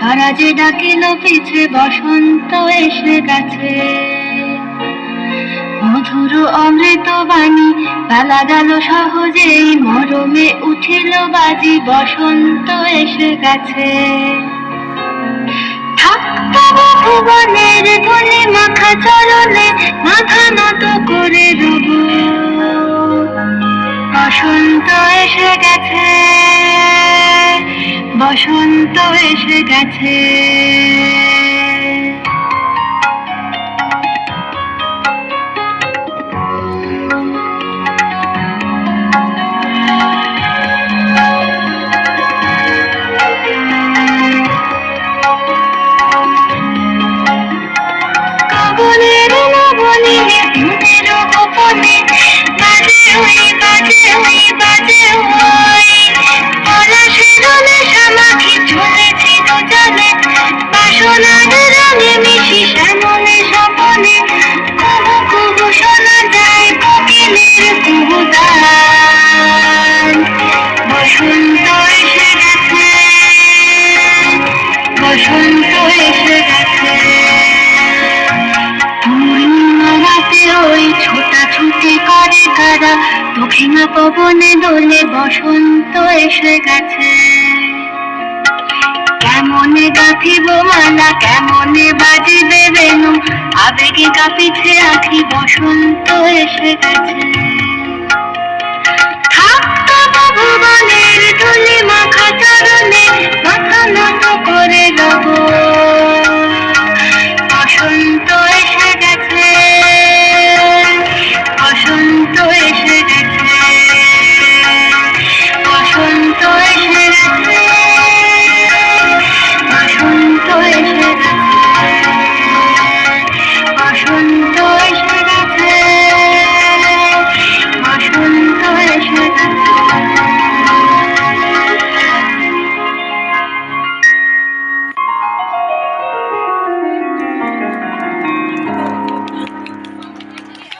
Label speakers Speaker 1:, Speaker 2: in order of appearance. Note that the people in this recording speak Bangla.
Speaker 1: কারা যে ডাকিল পিছে বসন্ত এসে গেছে। মধুর অমৃত বাণী বেলা গেল সহজেই, মরমে উঠিল বাজি বসন্ত এসে গেছে। থাকতো ভুবনের ধূলি মাখা চরণে, মাথা নত করে রব। বসন্ত এসে গেছে, বসন্ত এসে গেছে। গগনের নবনীতে মোদের গোপনে বাজে ওই বাজে ওই বাজে ওই। পলাশের নেশা মাখি চলেছি দুজনে, বাসনার রঙে মিশি শ্যামলে স্বপনে। কুহু কুহু শোনা যায় কোকিলের কুহুগান। বসন্ত এসে গেছে, বসন্ত এসে গেছে। রাতে ওই ছোটাছুটি করে কারা, দক্ষিণা পবনে দোলে বসন্ত এসে গেছে। কেমনে গাঁথিব মালা, কেমনে বাজিবে বেনু, আবেগে কাঁপিছে আখি বসন্ত এসে গেছে। থাকতো ভুবনের ধূলি মাখা চরণে,